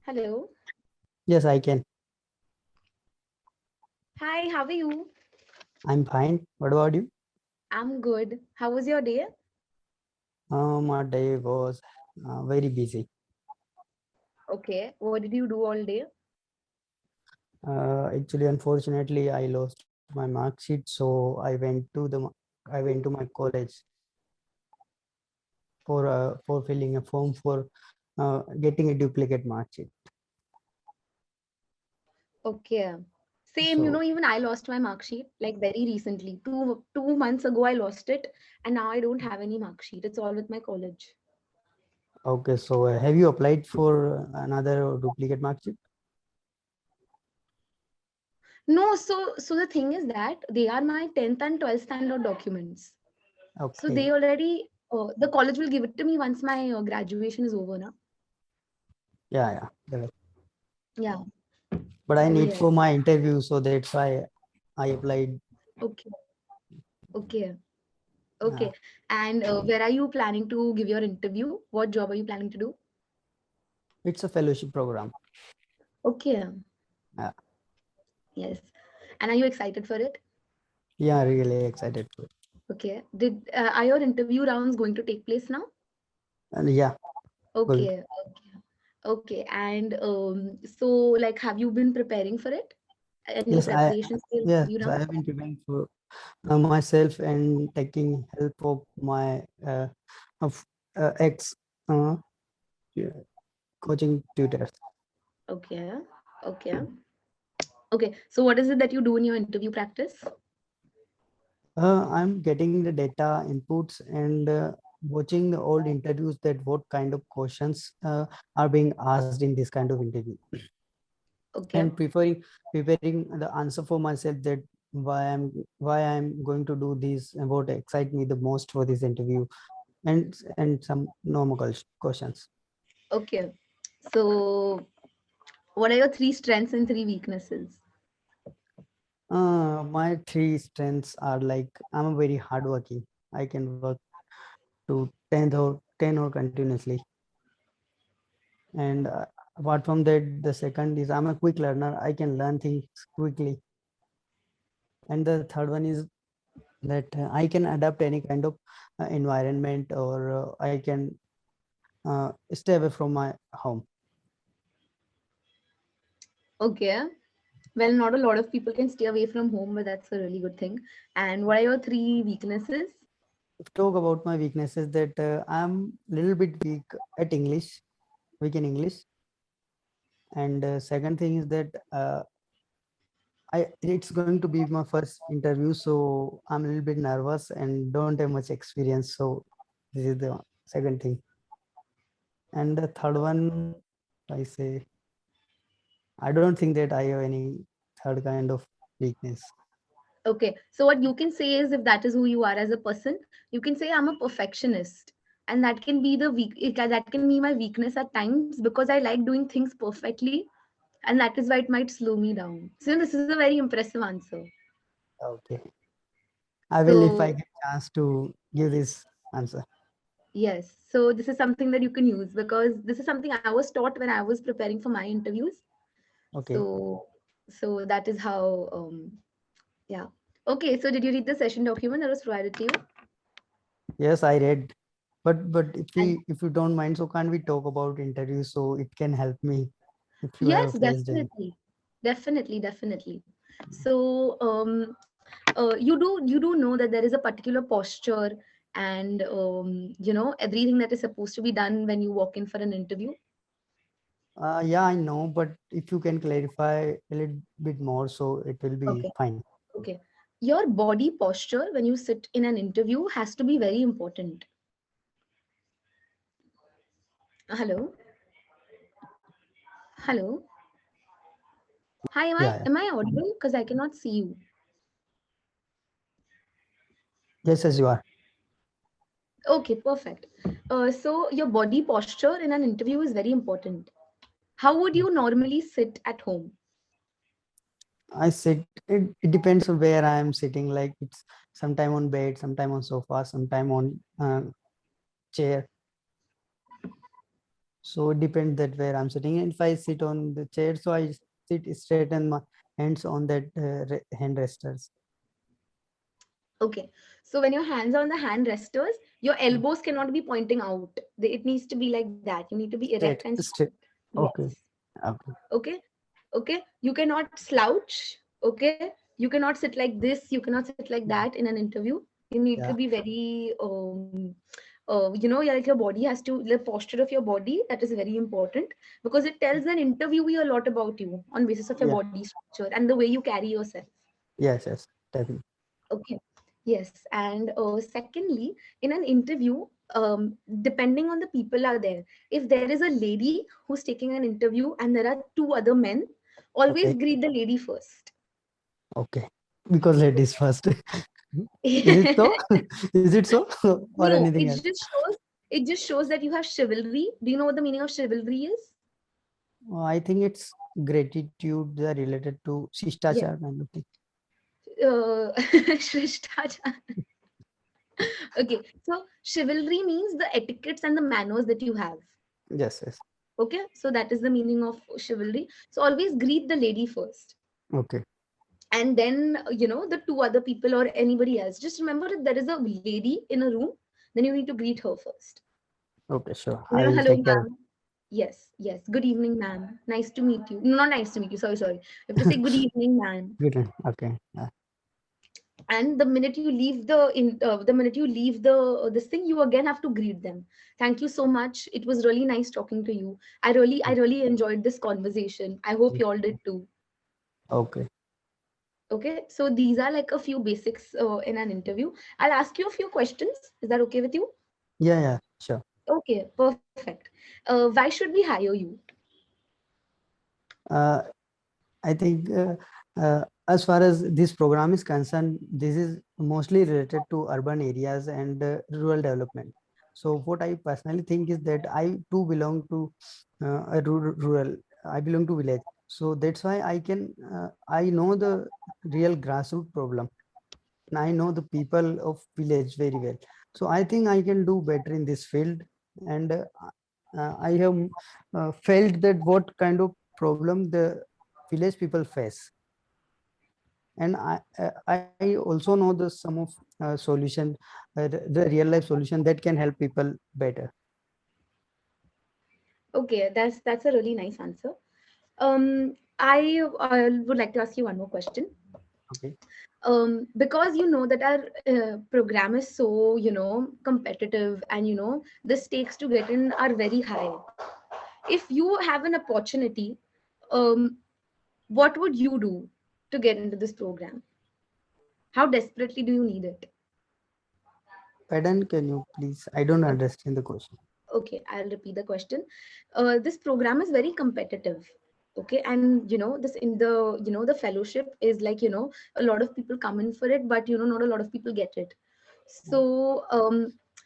Hello. Yes, I can. Hi, how are you? I'm fine. What about you? I'm good. How was your day? My day was very busy. Okay. What did you do all day? Actually, unfortunately, I lost my mark sheet, so I went to my college for filling a form for getting a duplicate mark sheet. Okay. Same, So even I lost my mark sheet like very recently. Two months ago I lost it and now I don't have any mark sheet. It's all with my college. okay, so have you applied for another duplicate mark sheet? No, so the thing is that they are my 10th and 12th standard documents. So Okay, they already the college will give it to me once my graduation is over now. yeah, correct. Yeah. But I need Yes. for my interview, so that's why I applied. Okay. Okay. Uh, Okay. And where are you planning to give your interview? What job are you planning to do? it's a fellowship program. Okay. Uh, Yes. And are you excited for it? yeah, really excited for it. Okay. Did are your interview rounds going to take place now? And yeah, going to. Okay. Okay. Okay. And so like have you been preparing for it? Any Yes, I preparations for your yes, interview I round? have been preparing for myself and taking help of my of ex uh, yeah, coaching tutors. Okay. Okay. Okay. So what is it that you do in your interview practice? I'm getting the data inputs and watching the old interviews that what kind of questions are being asked in this kind of interview, Okay. and preparing the answer for myself, that why I'm going to do this and what excite me the most for this interview, and some normal questions. Okay. So what are your three strengths and three weaknesses? My three strengths are like I'm a very hardworking. I can work to 10 or continuously. And apart from that, the second is I'm a quick learner. I can learn things quickly. And the third one is that I can adapt any kind of environment, or I can stay away from my home. Okay. Well, not a lot of people can stay away from home, but that's a really good thing. And what are your three weaknesses? If talk about my weaknesses, that I'm a little bit weak in English. And second thing is that it's going to be my first interview, so I'm a little bit nervous and don't have much experience. So this is the second thing. And the third one, I say, I don't think that I have any third kind of weakness. Okay, so what you can say is if that is who you are as a person, you can say I'm a perfectionist. And that can be that can be my weakness at times because I like doing things perfectly, and that is why it might slow me down. So this is a very impressive answer. Okay. I will if I So get chance to give this answer. yes, so this is something that you can use because this is something I was taught when I was preparing for my interviews. Okay. So so that is how yeah. Okay, so did you read the session document that was provided to you? Yes, I read. But And if you don't mind, so can't we talk about interviews, so it can help me if you yes, have faced any. definitely. Definitely, definitely. So you do know that there is a particular posture and everything that is supposed to be done when you walk in for an interview. Yeah, I know, but if you can clarify a little bit more, so it will be Okay. fine. Okay. Your body posture when you sit in an interview has to be very important. Hello? Hello? Hi, am I Yeah, yeah. am I audible? Because I cannot see you. Yes, yes, you are. Okay, perfect. So your body posture in an interview is very important. How would you normally sit at home? I sit. It depends on where I am sitting. Like it's sometime on bed, sometime on sofa, sometime on chair. So it depends that where I'm sitting. And if I sit on the chair, so I sit straight and my hands on that hand resters. Okay. So when your hands are on the hand resters, your elbows cannot be pointing out. It needs to be like that. You need to be erect Straight, and straight. straight. Okay. Yes. Okay. Okay. Okay. You cannot slouch. Okay. You cannot sit like this. You cannot sit like that in an interview. You need to Yeah. be very, like your body has to, the posture of your body, that is very important because it tells an interviewee a lot about you on basis of your Yeah. body structure and the way you carry yourself. Yes. Yes. Definitely. Okay. Yes. And secondly, in an interview, depending on the people are there, if there is a lady who's taking an interview and there are two other men, always Okay. greet the lady first. Okay. Because ladies first. Is it so? Is it so? Or No, anything else? it just shows that you have chivalry. Do you know what the meaning of chivalry is? I think it's gratitude related to Yes. Shistachar kind of thing. Shrishtacha. Okay, so chivalry means the etiquettes and the manners that you have. Yes. Yes. Okay, so that is the meaning of chivalry. So always greet the lady first, Okay. and then the two other people or anybody else. Just remember, if there is a lady in a room, then you need to greet her first. Okay. Sure. I will Hello, take care. ma'am. Yes, yes. Good evening, ma'am. Nice to meet you. No, not nice to meet you. Sorry, sorry. You have to say good evening, ma'am. Good. Okay. And the minute you leave this thing, you again have to greet them. Thank you so much. It was really nice talking to you. I really enjoyed this conversation. I hope you all did too. Okay. Okay, so these are like a few basics in an interview. I'll ask you a few questions. Is that okay with you? Yeah. Yeah. Sure. Okay, perfect. Why should we hire you? Uh, I think as far as this program is concerned, this is mostly related to urban areas and rural development. So what I personally think is that I too belong to a rural. I belong to village. So that's why I know the real grassroots problem. And I know the people of village very well. So I think I can do better in this field. And I have felt that what kind of problem the village people face, and I also know the some of solution, the real life solution that can help people better. Okay, that's a really nice answer. I would like to ask you one more question. Okay. Because you know that our program is so competitive, and the stakes to get in are very high. If you have an opportunity, um, what would you do to get into this program? How desperately do you need it? Padan, can you please? I don't Okay, understand the question. okay, I'll repeat the question. This program is very competitive. Okay, and this in the fellowship is like a lot of people come in for it, but not a lot of people get it. So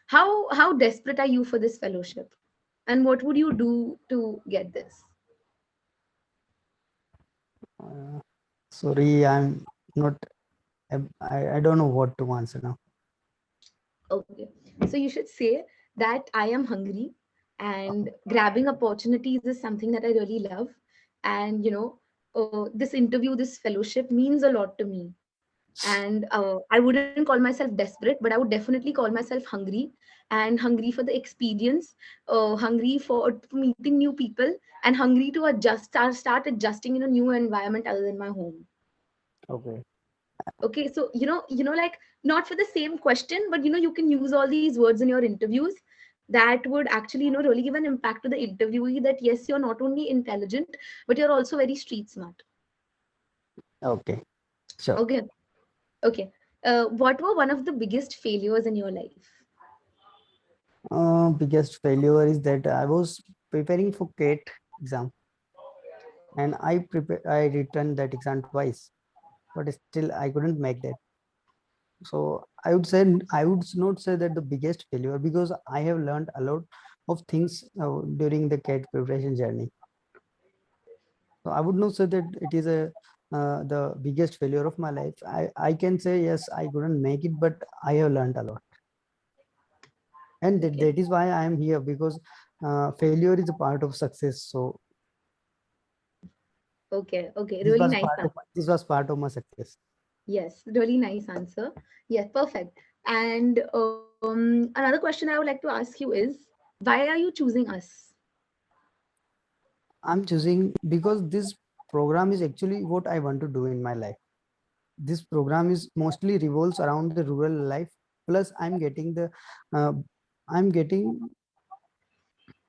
how desperate are you for this fellowship, and what would you do to get this? Uh, Sorry, I'm not. I don't know what to answer now. Okay, so you should say that I am hungry, and grabbing opportunities is something that I really love. And this interview, this fellowship means a lot to me. And I wouldn't call myself desperate, but I would definitely call myself hungry, and hungry for the experience, hungry for meeting new people, and hungry to start adjusting in a new environment other than my home. Okay. Okay, so like, not for the same question, but you can use all these words in your interviews that would actually really give an impact to the interviewee, that yes, you're not only intelligent, but you're also very street smart. Okay. Sure. Okay. Okay. What were one of the biggest failures in your life? Biggest failure is that I was preparing for CAT exam, and I returned that exam twice, but still I couldn't make that. So I would not say that the biggest failure, because I have learned a lot of things during the CAT preparation journey. So I would not say that it is a the biggest failure of my life. I can say yes, I couldn't make it, but I have learned a lot, and Okay. that is why I am here, because failure is a part of success. So Okay, okay, this really was nice part of answer. this was part of my success. Yes, really nice answer. Yes, perfect. And another question I would like to ask you is, why are you choosing us? I'm choosing because this program is actually what I want to do in my life. This program is mostly revolves around the rural life. Plus, uh, I'm getting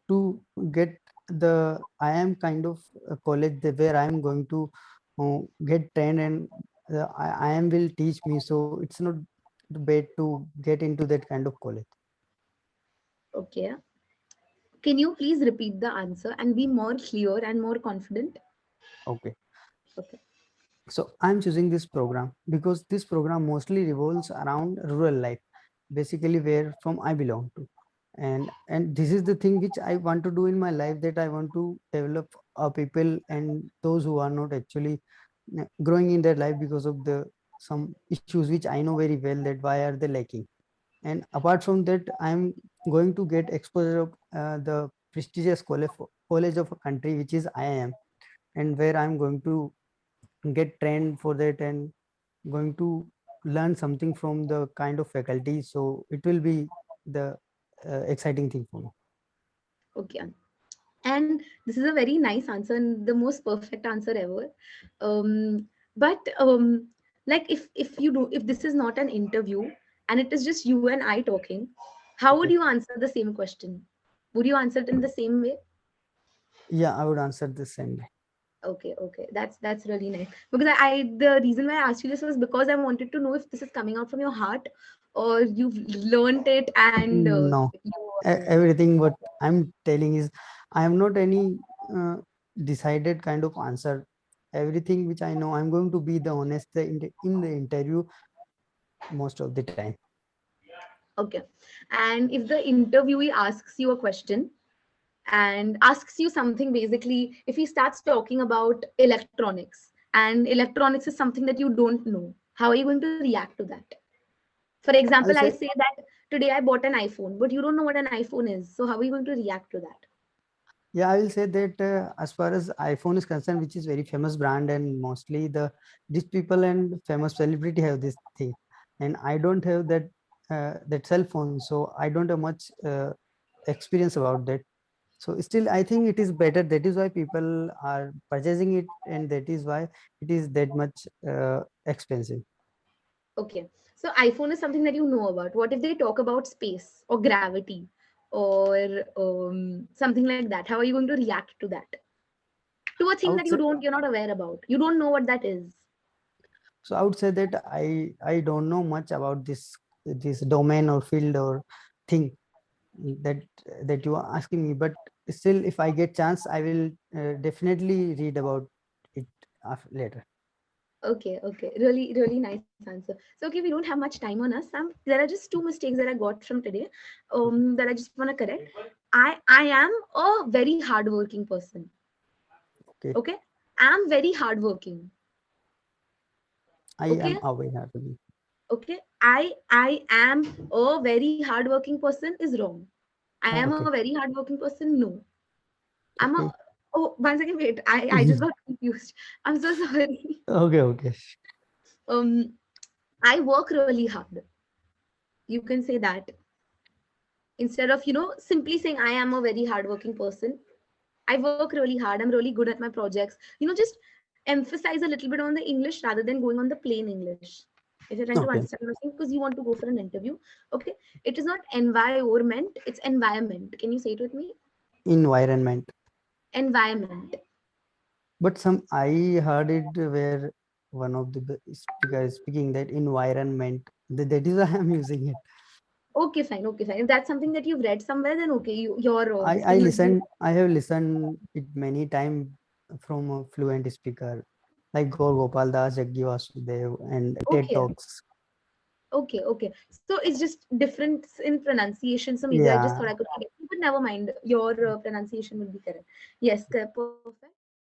to get the I am kind of a college where I am going to get trained, and I am will teach me. So it's not bad to get into that kind of college. Okay. Can you please repeat the answer and be more clear and more confident? Okay. Okay. So I'm choosing this program because this program mostly revolves around rural life, basically where from I belong to. And this is the thing which I want to do in my life, that I want to develop people and those who are not actually growing in their life because of the some issues which I know very well that why are they lacking. And apart from that, I'm going to get exposure of the prestigious college of a country which is IIM, and where I'm going to get trained for that and going to learn something from the kind of faculty. So it will be the exciting thing for me. Okay. And this is a very nice answer and the most perfect answer ever. But like if this is not an interview and it is just you and I talking, how would Okay. you answer the same question? Would you answer it in the same way? Yeah, I would answer the same way. Okay, okay, that's really nice. Because I the reason why I asked you this was because I wanted to know if this is coming out from your heart or you've learned it and No, you want to. everything what I'm telling is I am not any uh, decided kind of answer. Everything which I know, I'm going to be the honest in the interview most of the time. Okay. And if the interviewee asks you a question and asks you something, basically, if he starts talking about electronics and electronics is something that you don't know, how are you going to react to that? For example, I'll I say, say that today I bought an iPhone, but you don't know what an iPhone is. So how are you going to react to that? yeah, I will say that as far as iPhone is concerned, which is very famous brand, and mostly the rich people and famous celebrity have this thing, and I don't have that cell phone, so I don't have much experience about that. So still, I think it is better. That is why people are purchasing it, and that is why it is that much expensive. Okay. So iPhone is something that you know about. What if they talk about space or gravity or something like that? How are you going to react to that? To a I thing would that say you're not aware about. You don't know what that is. so. I would say that I don't know much about this domain or field or thing that that you are asking me, but still if I get chance I will definitely read about it later. Okay, okay. Really, really nice answer. So, okay, we don't have much time on us. There are just two mistakes that I got from today that I just want to correct. I am a very hardworking person. Okay, Okay? I'm very hardworking. I Okay? am aware of it. Okay? I am a very hardworking person is wrong. I am a Okay, very hardworking person. No. I'm a okay. oh 1 second, wait. I just got confused. I'm so sorry. Okay, okay. Um I work really hard. You can say that instead of simply saying I am a very hardworking person. I work really hard, I'm really good at my projects. Just emphasize a little bit on the English rather than going on the plain English, if you're trying to Okay, understand what I'm saying, because you want to go for an interview. Okay, it is not environment, it's environment. Can you say it with me? environment. Environment. But some I heard it where one of the speaker is speaking that environment, that is why I'm using it. Okay, fine, okay, fine. If that's something that you've read somewhere, then okay, your I English is. listened, I have listened it many times from a fluent speaker like Gaur Gopal Das, Jaggi Vasudev, and TED Okay, Talks. okay, okay. So it's just difference in pronunciation. So maybe I just Yeah. thought I could correct you, but never mind. Your pronunciation would be correct. Yes, perfect.